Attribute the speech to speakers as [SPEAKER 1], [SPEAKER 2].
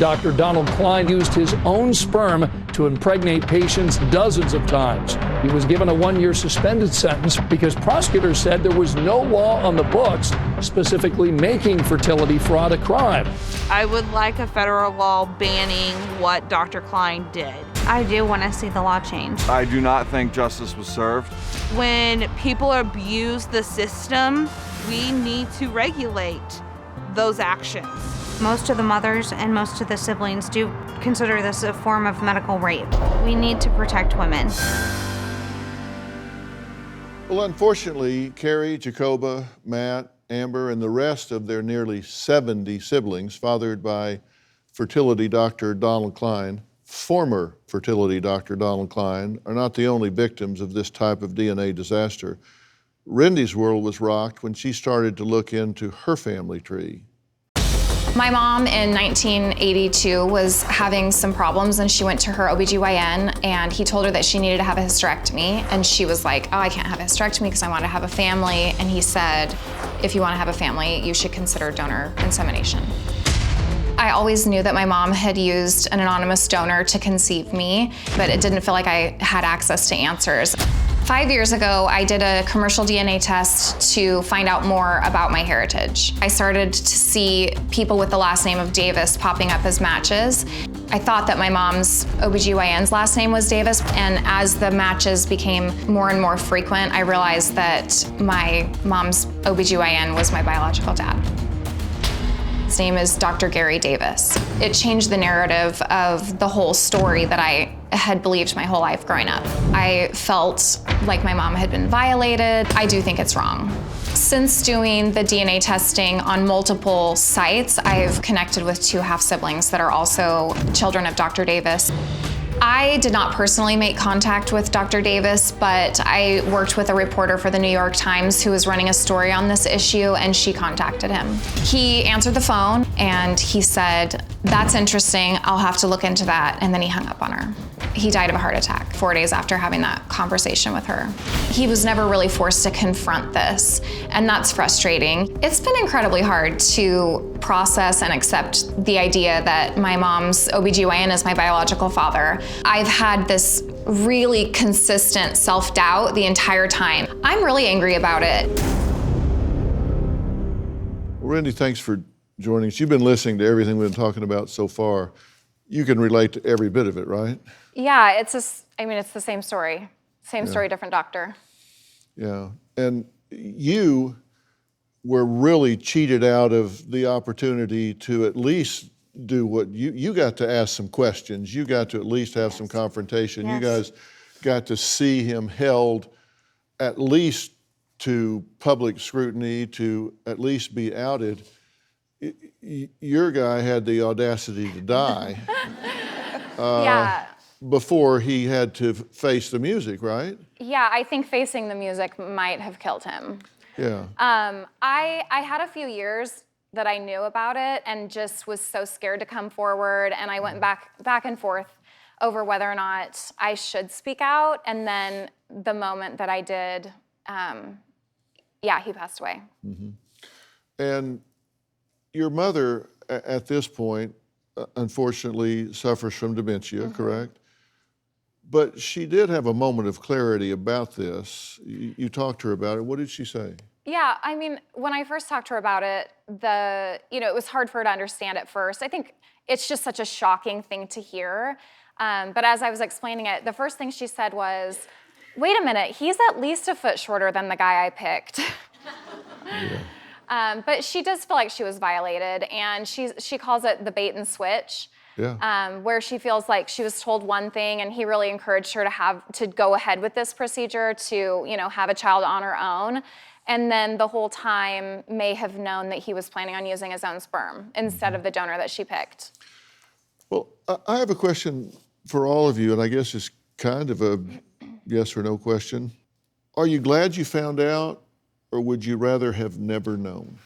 [SPEAKER 1] Dr. Donald Klein used his own sperm to impregnate patients dozens of times. He was given a 1-year suspended sentence because prosecutors said there was no law on the books specifically making fertility fraud a crime.
[SPEAKER 2] I would like a federal law banning what Dr. Klein did.
[SPEAKER 3] I do want to see the law change.
[SPEAKER 4] I do not think justice was served.
[SPEAKER 2] When people abuse the system, we need to regulate those actions.
[SPEAKER 3] Most of the mothers and most of the siblings do consider this a form of medical rape. We need to protect women.
[SPEAKER 5] Well, unfortunately, Carrie, Jacoba, Matt, Amber, and the rest of their nearly 70 siblings, fathered by fertility doctor Donald Klein, former fertility doctor Donald Klein, are not the only victims of this type of DNA disaster. Rendy's world was rocked when she started to look into her family tree.
[SPEAKER 6] My mom in 1982 was having some problems and she went to her OBGYN and he told her that she needed to have a hysterectomy and she was like, oh, I can't have a hysterectomy because I want to have a family. And he said, if you want to have a family, you should consider donor insemination. I always knew that my mom had used an anonymous donor to conceive me, but it didn't feel like I had access to answers. 5 years ago, I did a commercial DNA test to find out more about my heritage. I started to see people with the last name of Davis popping up as matches. I thought that my mom's OBGYN's last name was Davis, and as the matches became more and more frequent, I realized that my mom's OBGYN was my biological dad. His name is Dr. Gary Davis. It changed the narrative of the whole story that I had believed my whole life growing up. I felt like my mom had been violated. I do think it's wrong. Since doing the DNA testing on multiple sites, I've connected with 2 half-siblings that are also children of Dr. Davis. I did not personally make contact with Dr. Davis, but I worked with a reporter for the New York Times who was running a story on this issue, and she contacted him. He answered the phone and he said, that's interesting, I'll have to look into that, and then he hung up on her. He died of a heart attack 4 days after having that conversation with her. He was never really forced to confront this, and that's frustrating. It's been incredibly hard to process and accept the idea that my mom's OBGYN is my biological father. I've had this really consistent self-doubt the entire time. I'm really angry about it.
[SPEAKER 5] Well, Rendy, thanks for joining us. You've been listening to everything we've been talking about so far. You can relate to every bit of it, right?
[SPEAKER 6] Yeah, it's the same story. Same story, different doctor.
[SPEAKER 5] Yeah, and you were really cheated out of the opportunity to at least do what you got to ask some questions. You got to at least have some confrontation.
[SPEAKER 3] Yes.
[SPEAKER 5] You guys got to see him held at least to public scrutiny, to at least be outed. Your guy had the audacity to die.
[SPEAKER 6] Yeah.
[SPEAKER 5] Before he had to face the music, right?
[SPEAKER 6] Yeah, I think facing the music might have killed him.
[SPEAKER 5] Yeah.
[SPEAKER 6] I had a few years that I knew about it and just was so scared to come forward, and I went back and forth over whether or not I should speak out, and then the moment that I did, he passed away.
[SPEAKER 5] Mm-hmm. And your mother, at this point, unfortunately suffers from dementia, correct? But she did have a moment of clarity about this. You talked to her about it. What did she say?
[SPEAKER 6] Yeah, I mean, when I first talked to her about it, it was hard for her to understand at first. I think it's just such a shocking thing to hear. But as I was explaining it, the first thing she said was, wait a minute, he's at least a foot shorter than the guy I picked.
[SPEAKER 5] Yeah.
[SPEAKER 6] But she does feel like she was violated, and she calls it the bait and switch.
[SPEAKER 5] Yeah.
[SPEAKER 6] Where she feels like she was told one thing, and he really encouraged her to go ahead with this procedure to, have a child on her own, and then the whole time may have known that he was planning on using his own sperm instead of the donor that she picked.
[SPEAKER 5] Well, I have a question for all of you, and I guess it's kind of a yes or no question. Are you glad you found out, or would you rather have never known?